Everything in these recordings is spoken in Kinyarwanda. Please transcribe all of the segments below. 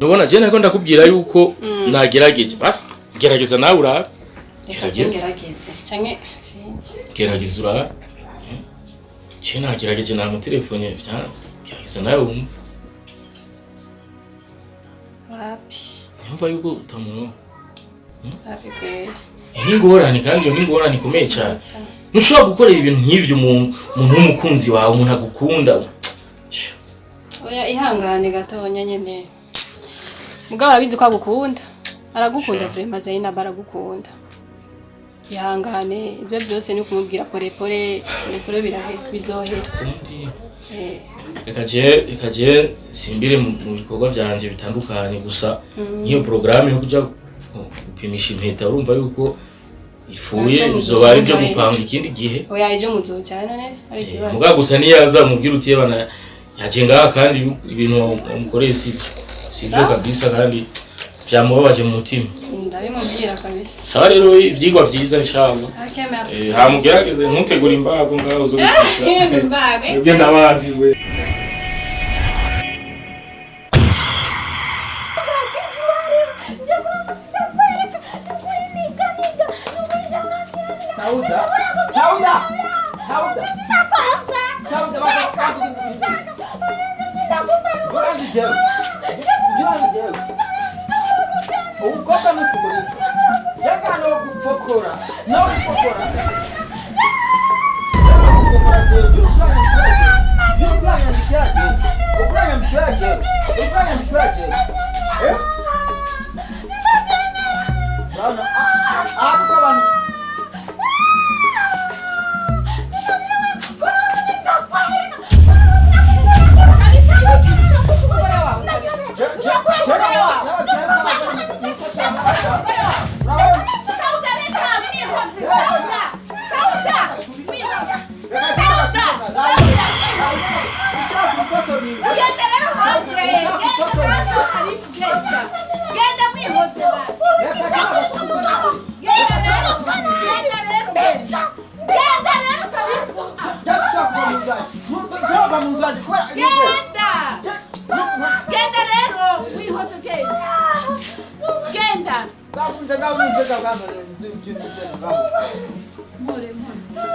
Ndabona je nako ndakubwira yuko nagerageje basi gerageza nawe ura gerageza canke sinzi gerageza ura je nagerageje na mu telefone vyanze gerageza nawe wumva wapi nyumva yuko utamuno abigwera ingorane kandi iyo ingorane ikomeye cyane ntushobora gukorera ibintu nk'ivyo umuntu w'umukunzi wawe umuntu agukunda oya ihangane gatonya nyene mugabo arabizi ko agukunda aragukunda vraiment Zaina baragukunda ihangane ibyo byose ni kumubwira pore birahera bizohera Ekaje simbire mu bikorwa byanje bitandukanye gusa niyo programme yo kuja gupimisha impeta urumva yuko ifuye bizoba ari byo gupanga ikindi gihe oya ejo muzocyane none ari kibazo muga gusa niyaza mubwira utiye bana yajenga kandi ibintu umukoreye sivyo kabisa kandi byamubabaje mu mutima ndabimubwira kabisa sawa rero ivyigwa vyiza inshallah okay merci hamugerageze ntutegura imbago ngaho zo gutisha imbago ibyo ndabazi we Ukoka mukuguriza. Yaga no gufokora. No gufokora.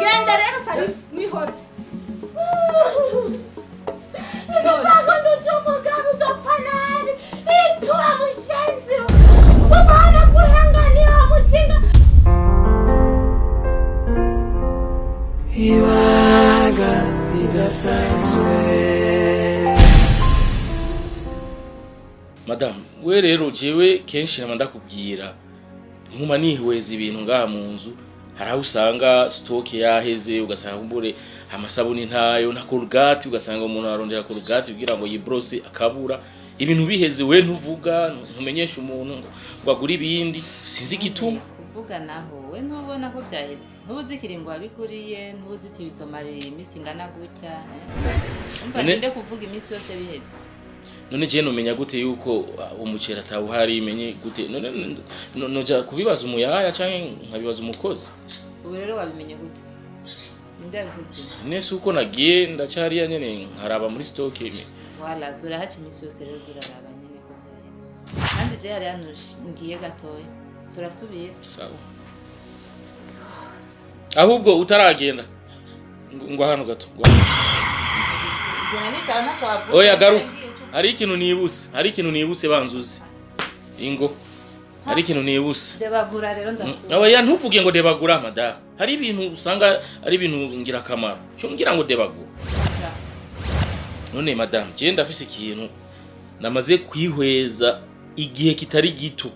Genda rero sari mwihoze. Ibanga ridasanzwe. Madam we rero jewe kenshi nama ndakubwira nkuma nihweza ibintu ngaha mu nzu haraho usanga stock yaheze ugasanga kumbure amasabuni ntayo na colgate ugasanga umuntu arondera colgate kugira ngo yibrose akabura ibintu biheze we ntuvuga ntumenyesha umuntu ngo agura ibindi sinzi gituma kuvuga naho we ntubona ko byaheze ntubuzi kiringo abiguriye ntubuzi tibizomare imisi ngana gutya umva ninde kuvuga imisi yose biheze none je numenya gute yuko umucera atawuhari imenye gute none noja kubibaza umuyaya canke nkabibaza umukozi ubu rero wabimenye gute ndabikubye nese uko nagiye ndacari nyene nkaraba muri stock ime wala zura haci imisi yose rero zuraraba nyene ko byaheze kandi je hari hano ngiye gatoya turasubiye sawa ahubwo utaragenda ngo hano gato oya garuka hari ikintu nibuse banzuze ingo hari ikintu nibuse debagura rero ndakubwira oya ntuvuge ngo debagura madam hari ibintu usanga ari ibintu ngira kamaro cyo ngira ngo debagura none madam je ndafise ikintu namaze kwihweza igihe kitari gito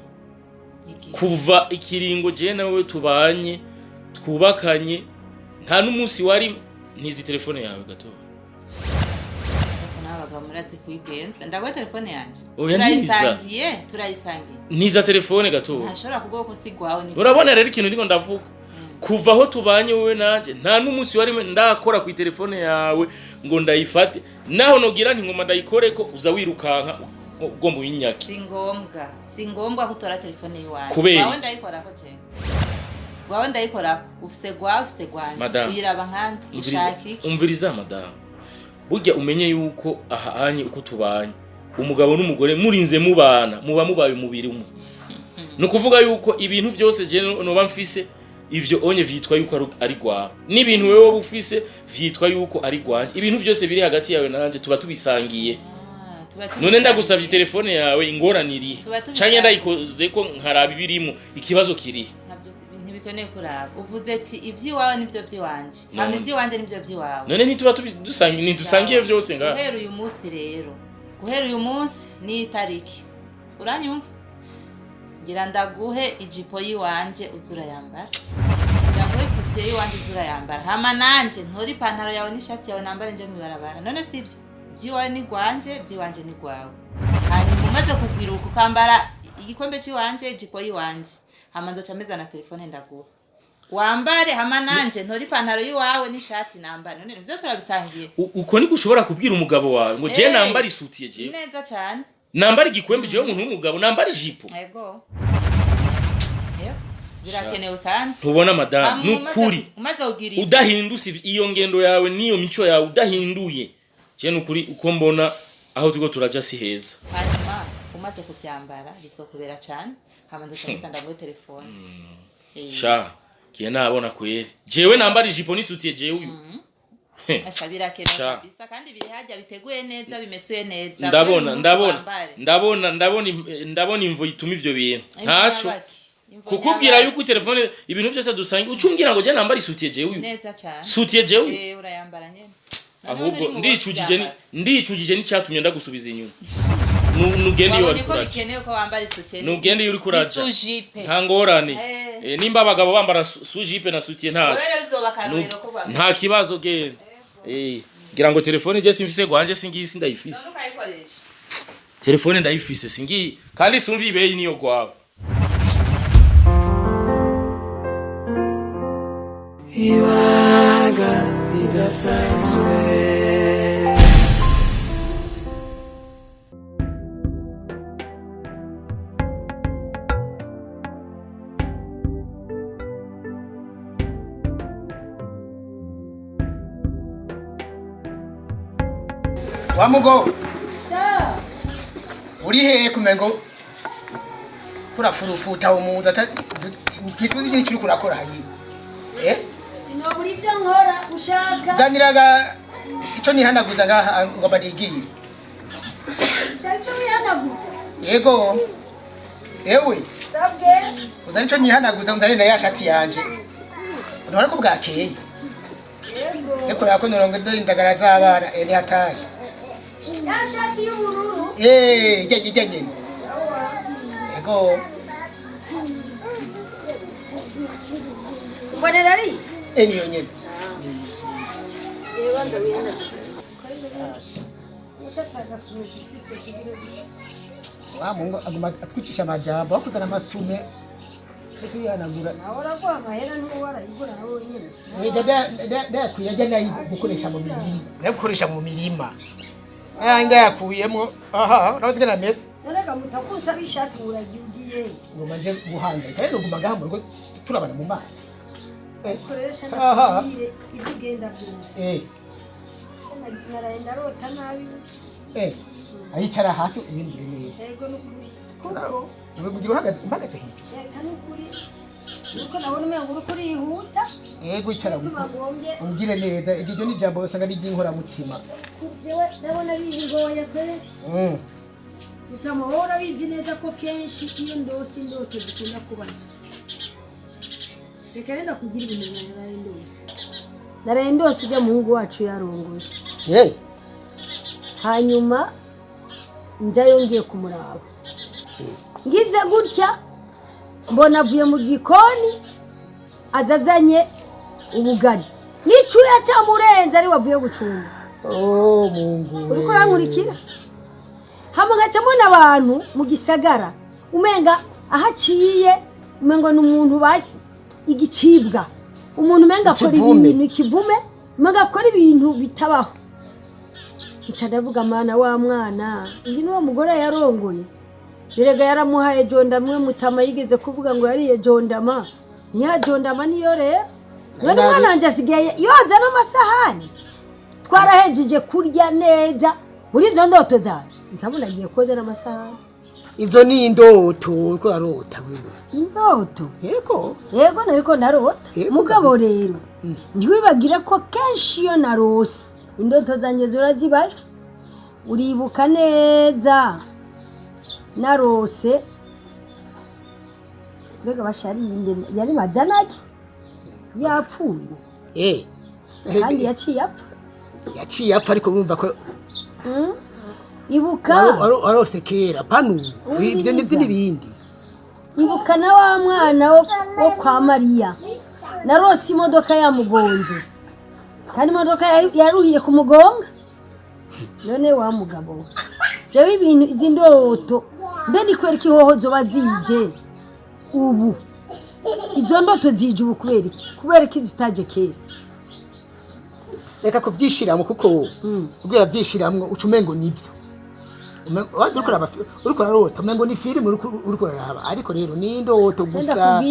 kuva ikiringo je nawe tubanye twubakanye nta n'umunsi wari ntizi telefone yawe gato nabagamuraze kwigenza ndagwa telefone yanje turayisangiye niza telefone gato ntashobora kuvuga ko sigwawe ni urabona rero ikintu ndiko ndavuga kuva aho tubanye wowe nanje nta n'umunsi wari ndakora ku telefone yawe ngo ndayifate naho nogira nti ngoma ndayikoreko uza wirukanka ugomba uyinyake si ngombwa kutora telefone yiwawe wawe ndayikora ko je wawe ndayikora ufise gwanje uyiraba nkandi ushaka iki umviriza madam burya umenye yuko ahanye uko tubanye umugabo n'umugore murinze mubana muba mubaye umubiri umwe no kuvuga yuko ibintu byose je no mfise ivyo onye vyitwa yuko ari gwawe n'ibintu wewe bufise vyitwa yuko ari gwanje ibintu byose biri hagati yawe nanje tuba tubisangiye none ndagusavye telefone yawe ingoraniriye canke ndayikoze ko nkaraba ibirimo ikibazo kiri ntibikeneye kuraba uvuze ati iby'iwawe nibyo by'iwanje hamwe iby'iwanje nibyo by'iwawe none ntituba dusangiye byose ngaha guhera uyu munsi rero guhera uyu munsi ni itariki uranyumva ngira ndaguhe ijipo yiwanje uzura yambara ndaguhe sutiye yiwanje uzura yambara hama nanje ntori ipantaro yawe n'ishati yawe nambare nje mwibarabara none sibyo byiwawe ni gwanje byiwanje ni gwawe hanyuma umaze kugwiruka ukambara igikombe cy'iwanje ijipo yiwanje hama nzoca meza na telefone ndaguha wambare hama nanje ntori ipantaro yiwawe n'ishati nambare none nivyo turabisangiye uko ni gushobora kubwira umugabo wawe ngo je nambara isutiye je neza cyane nambara igikwembe je umuntu w'umugabo nambara ijipo yego birakenewe kandi tubona madame nukuri umaze kugira udahinduse iyo ngendo yawe niyo mico yawe udahinduye je nukuri uko mbona aho tugo turaja si heza hanyuma umaze kuvyambara bizokubera cyane hama ndaca ndaguhe telefone sha kiye nabona kweri jewe nambara ijipo n'isutiye jewe uyu Asha birakenewe kabisa kandi biri hajya biteguye neza bimesuye neza ndabona imvo ituma ivyo bintu ntaco kukubwira yuko telefone ibintu byose dusangiye ucumbwira ngo je nambara isutiye jewe uyu neza cyane sutiye jewe urayambara nyene ahubwo ndicujije n'icyatumye ndagusubiza inyuma nugende yo ariko bikenewe ko wambara isutiye nugende uri kuraja nta ngorane nimba abagabo bambara sujipe na sutiye nta kibazo gende gira ngo telefone je simfise gwanje singisi ndayifise telefone ndayifise singi kandi sumvi ibeyi niyo gwawe Ibanga ridasanzwe Wamugo sa uri hehe kumengo kurafurufuta umuza kituzi kiri kiri kurakora hayi sinoburi ibyo nkora ushaka zaniraga ico nihanaguza ngaha ngo badigiye cyo nihanaguza yego ewe sabwe uzari ico nihanaguza unzari na yashati yanje none ko bwakeye yego eko yako norongo dore indagara z'abana ni hatari yashati y'ubururu jeje yego mbonera ari niyo nyene yebanza wihana Mungu aguma atwicisha amajambo bakuzana amasume tuyanagura ahora kwa mahera n'uwara igura nawe nyine dada kuyajya nayi gukoresha mu mirima anga yakuyemo aha urabategana neza nareka mutakusa bishati uragiye ngo manje guhanga kandi nguma ngaha mu rugo turabana mu maso koresha ibigenda byose narenda rota nabi ayicara hasi uyimbire neza yego n'ukuri kuko ubugira uhagaze hejuru n'ukuri nuko nabona umengo uri kurihuta yego icara ungire neza iryo ni jambo usanga ari inkora mutima jewe ndabona bigoye kweli utamahora bizi neza ko kenshi iyo ndosi ndoto zikunda kubazo reka renda kugira ibintu naraye ndose ujya muhungu wacu yarongoye hanyuma njyayo ngiye kumuraba ngize gutya mbona avuye mu gikoni azazanye ubugari n'icuya cyamurenze ari wavuye gucunga mungu uriko urankurikira hamwe ngacamo n'abantu mu gisagara umenga ahaciye umengo n'umuntu igicibwa umuntu umenga akora ibintu ikivume umenga akora ibintu bitabaho nca ndavuga mana wa mwana uyu ni wa mugore yarongoye birega yaramuhaye jondamwe mutama yigeze kuvuga ngo yariye jondama niya jondama niyo rero none mwana wanje asigaye yoza n'amasahani twarahejeje kurya neza muri izo ndoto zanje nsabona agiye koza n'amasahani. Izo ni indoto ko arota wewe. Indoto Yego nariko narota. Mugabo rero ntiwibagira ko kenshi iyo narose indoto zanje zirazibaye. Uribuka neza narose mbega basharinde yari madanaki yapfuye kandi yaciye apfa ariko wumva ko ibuka arose kera panu ibyo n'ibindi. Ibuka na wa mwana wo kwa Mariya narose imodoka yamugonze kandi imodoka yaruhiye kumugonga. None wa mugabo jewe ibintu izindoto mbe ndikwereka ihoho zoba zije ubu izo ndoto zije ubu kubera ko zitaje kera. Reka kuvyishiramo kuko ubwira vyishiramwe ucumengo nivyo wazi uriko ararota umengo ni film uriko araraba ariko rero ni indoto gusa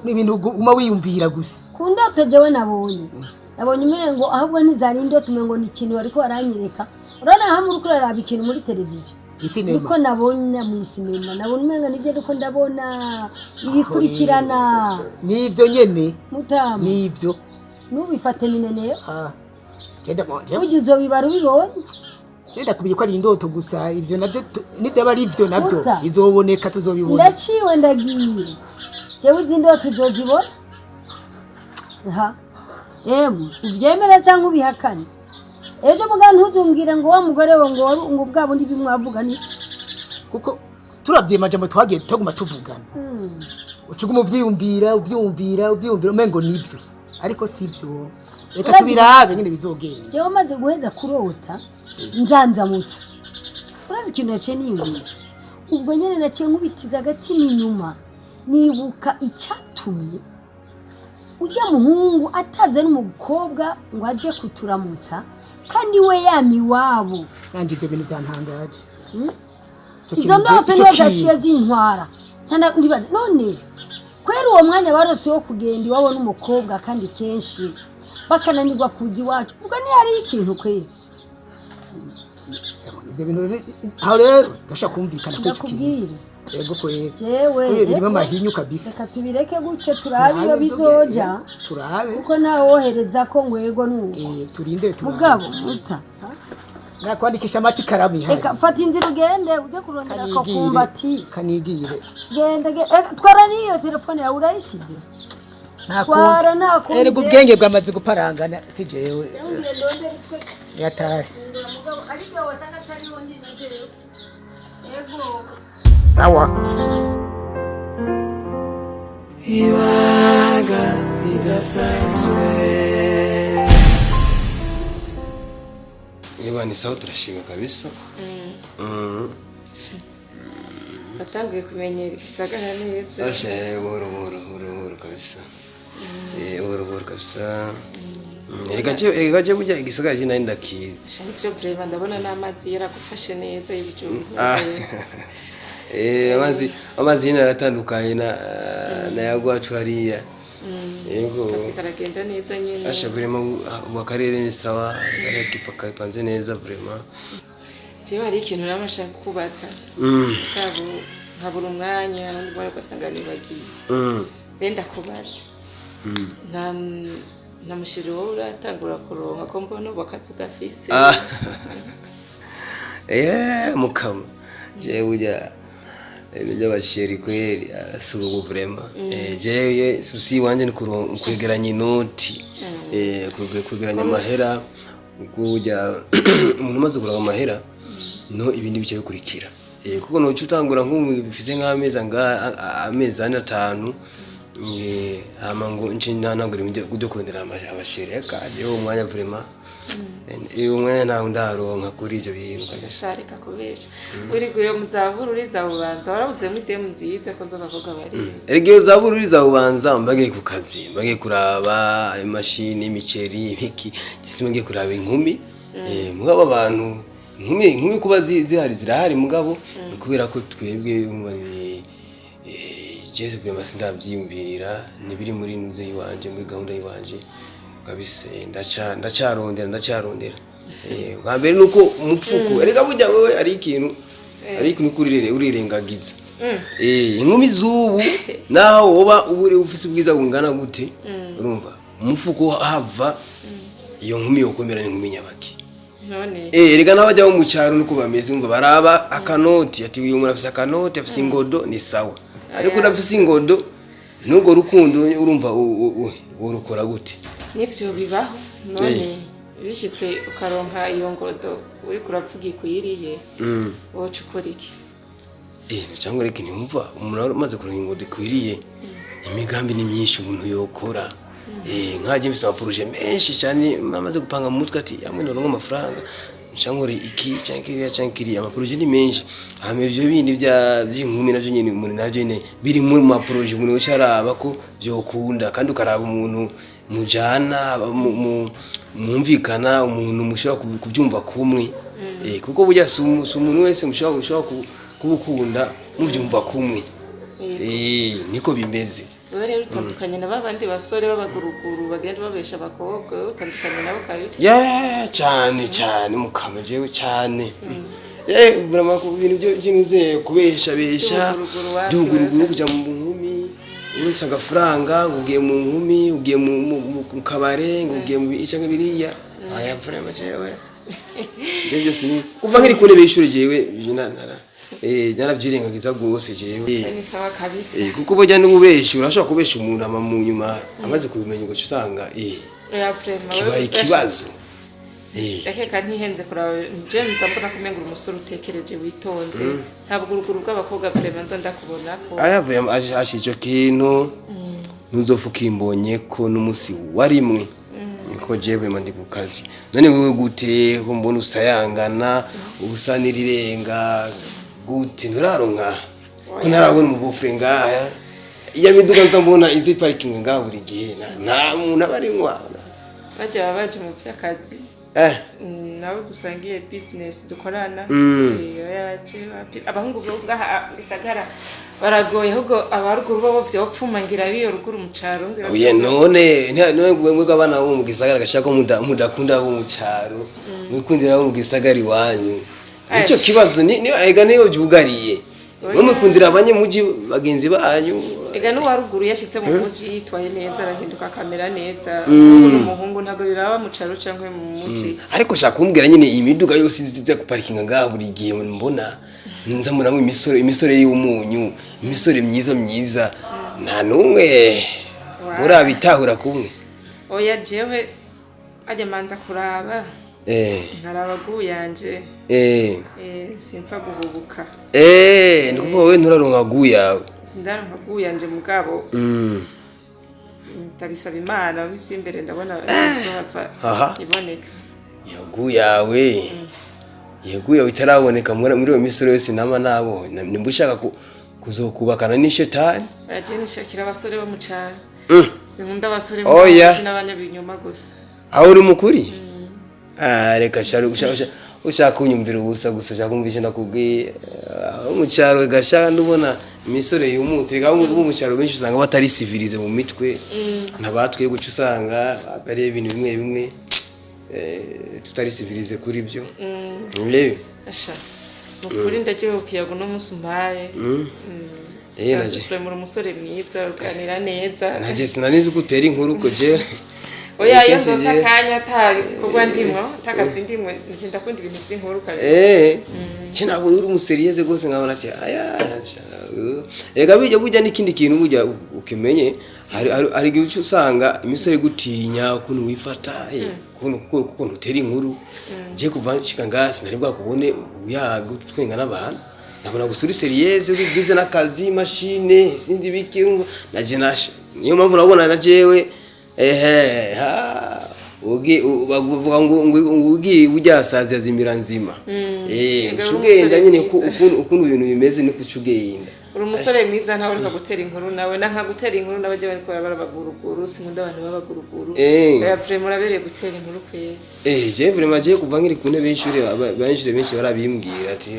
ibintu uma wiyumvira gusa ku ndoto jewe nabonye umengo ahubwo ntizari indoto umengo ni ikintu ariko aranyereka. Urana hamwe uriko araraba ikintu muri televiziyo niko nabonye mu sinema nabona umenga nivyo ariko ndabona ibikurikirana nivyo nyene mutama nivyo nubifate minene Jenda monje ujuzo bibara ubibonye Jenda kubiye ko ari indoto gusa ivyo navyo nidaba ari ivyo navyo izoboneka tuzobibona. Ndaciwe ndagiye jewe izindoto uzozibona uvyemera cyangwa ubihakane. Ejo mugana ntuzumbwira ngo wa mugore we ngo bwabo ndi bimwavuga ni kuko turabye majambo twagiye tuguma tuvugana ucuguma uvyumvira umengo nivyo ariko sivyo. Reka tubirabe nyine bizogenda. Jewe maze guheza kurota nzanzamutse urazi ikintu yaciye niyumvira ubwo nyene naciye nkubitiza agatima inyuma nibuka icyatumye ujya muhungu ataze n'umukobwa ngo aje kuturamutsa kandi we yami wabo kandi ibyo bintu byantangaje. Izo ndoto niyo zaciye zintwara cyane ndibaza none kwera uwo mwanya barose wo kugenda iwabo n'umukobwa kandi kenshi bakananirwa kuzi wacu ubwo ni hari ikintu kwera ibyo bintu aho rero ndashaka kumvikana ko ndakubwira yego kwera jewe birimo amahinyu kabisa. Reka tubireke gutyo turabe iyo bizoja turabe kuko nawe wohereza ko ngwego nuko turindire mugabo uta nakwandikisha amati karamu ihari. Reka fata inzira ugende uje kurondera ko kumbati kanigire genda twara niyo telefone yawe urayisize twara nako erego ubwenge bwamaze guparangana si jewe yatari ariko wasanga atari wondi najewe ego sawa. Ibanga ridasanzwe. Niba ni sawa turashima kabisa. Batanguye kumenyera igisagara neza. Ashe buhoro kabisa. Buhoro kabisa. Erega je burya igisagara je nari ndakiye. Shani byo breva ndabona n'amazi yaragufashe neza y'ibijumbu. Amazi yina aratandukanye na yagwacu hariya. Yego. Karagenda neza nyene. Ashe burema mu karere ni sawa, arakipa panze neza burema. Je bari ikintu namashaka kubaza. Kabo nkabura umwanya ndwara gasanga nibagiye. Benda kubaza. Namushiro uratangura kuronka ko mbona bakatu gafise. Mukama. Je ujya ibyo basheri kweli asubu vrema je susi wanje ni kwegeranya inoti kwegeranya amahera kujya umuntu maze kuranga amahera no ibindi bice bikurikira kuko no cyutangura nk'umufise nk'ameza ameza 5 amango ncina nagura ibyo kurondera abasheri kandi yo umwanya vrema iyo mwanya nawe ndaronka kuri ibyo bintu kabisharika kubesha uri guye muzaburu urizabubanza warabuze mu demu nziza ko nzobavuga bari erege uzaburu urizabubanza mbage ku kazi mbage kuraba imashini imiceri ibiki gisimage kuraba inkumi mugabo abantu inkumi kuba zihari zirahari mugabo kubera ko twebwe umubari Jesse bwe masindabyimvira nibiri muri nuze yiwanje muri gahunda yiwanje kabise ndacyarondera bwa mbere nuko umufuko erega burya wewe ari ikintu kurirere urirengagiza inkumi zubu naho woba ubure ufise ubwiza bungana gute urumva umufuko hava iyo nkumi yokomera ni nkumi nyabaki none erega n'abajya mu cyaro nuko bameze umva baraba akanoti ati uyu muntu afise akanoti afise ingodo ni sawa ariko udafise ingodo nugo rukundo urumva urukora gute nivyo bibaho none bishitse ukaronka iyo ngodo uri kuravuga ikwiriye woca ukora iki cyangwa reka ntiwumva umuntu umaze kuronka ingodo ikwiriye imigambi ni myinshi umuntu yokora nkaje mbisa amaproje menshi cyane mamaze gupanga mu mutwe ati yamwe noronka amafaranga cyangwa iki cyangwa kiriya amaproje ni menshi hame ibyo bindi by'inkumi navyo nyine umuntu navyo nyine biri mu maproje umuntu ucaraba ko byokunda kandi ukaraba umuntu mujana mumvikana umuntu mushobora kubyumva kumwe kuko burya si umuntu wese mushobora kubukunda mubyumva kumwe niko bimeze rero utandukanye na babandi basore b'abaguruguru bagenda babesha abakobwa utandukanye nabo kabisa cyane mukama jewe cyane burama ku bintu by'inuze kubesha by'uguruguru kujya mu nkumi wese agafaranga ugiye mu nkumi ugiye mu kabare ugiye mu icanga biriya aya vraiment jewe byo si kuva nkiri kune beshuri jewe narabyirengagiza gose jewe ni sawa kabisa kuko bojya n'ubeshi urashobora kubesha umuntu ama mu nyuma amaze kubimenya ngo usanga kibaye ikibazo Dakeka ntihenze kuraba je nzambona kumenga umusore utekereje witonze ntabwo uruguru rw'abakobwa vraiment nza ndakubona ko aya ashijo kintu nuzofuka imbonye ko n'umusi warimwe niko jewe mandi ku kazi none wewe gute ko mbona usayangana ubusanirirenga gute nturaronka ko ntarabona mu bufre ngaya iya miduga nzambona izi parking ngaho buri gihe nta muntu abarinywa bajya baje mu by'akazi nawe dusangiye business dukorana abahungu bwa gisagara baragoye ahubwo abaruguru bo vyopfuma ngira biyo ruguru mu caro oye none mwebwe abana bo mu gisagara gashaka mudakunda bo mu caro mwikundira bo mu gisagara iwanyu nicyo kibazo ni ega niyo byugariye mwikundira abanye muji bagenzi banyu ega no waruguru yashitse mu muji yitwaye neza arahinduka kamera neza umuhungu ntago biraba mu caro cyangwa mu muji ariko shaka kumbwira nyine imiduga yose izize ku parking ngaho buri gihe mbona nzamura mu imisore y'umunyu imisore myiza nta numwe murabitahura kumwe oya jewe ajya manza kuraba nkarabaguyanje simfa guhubuka ndikuvuga wewe nturaronka guyawe sindaronka guyanje mugabo tabisaba imana bisi imbere ndabona zohava iboneka yaguyawe itaraboneka muri iyo misoro yose nama nabo nimba ushaka kuzokubakana n'ishetani aje nishakira abasore bo mu cyaro sinkunda abasore mu cyaro n'abanyabinyoma gusa aho uri mukuri reka ushaka kunyumvira ubusa gusa ushaka kumvisha ndakubwiye mu cyaro gashaka ndubona imisore y'umunsi reka mu cyaro benshi usanga batari civilize mu mitwe ntabatwe guca usanga ari ibintu bimwe tutari civilize kuri byo asha mukuri ndajyo kiyago no musumpaye naje premier umusore mwiza uganira neza naje sinanizi gutera inkuru ko je oya yo ndosakanya tabi kugwa ndimwo takazi ndimwe nje ndakunda ibintu by'inkuru kaje kinabo uri umuserieze gose nkabona ati aya ega bijya bujya n'ikindi kintu bujya ukimenye hari gihe usanga imisore gutinya ukuntu wifata ukuntu utera inkuru je kuva nshika ngasi nari bwakubone uyaga twenga n'abantu nabona gusuri serieze uri bize n'akazi machine sinzi biki naje nashe niyo mpamvu urabona na jewe bavuga ngo ugiye ujyasazi azimira nzima cugenda nyine ukuntu ibintu bimeze ni kucugenda uri umusore mwiza ntawe urika gutera inkuru nawe nanka gutera inkuru n'abajya bariko barabaguruguru sinkunda abantu babaguruguru vraiment urabereye gutera inkuru kwe je vraiment je kuva nkiri ku ntebe y'ishuri benshi barabimbwira ati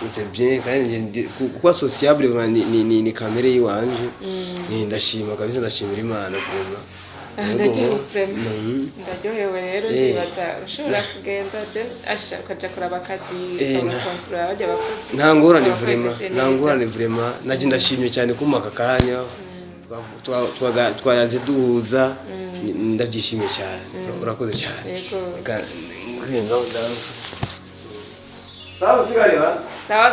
c'est bien kandi kuba sociable ni kamere yiwanje ni ndashima kabisa ndashimira Imana vraiment Ndaryohewe vraiment. Ndaryohewe rero ndibaza ushobora kugenda je ashaka kuja kuraba akazi kontra bajya bakozi. Nta ngorane vraiment naje ndashimye cyane kuma aka kanya twayaze duhuza ndabyishimiye cyane urakoze cyane yego sawa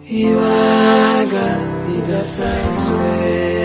Ibanga Ridasanzwe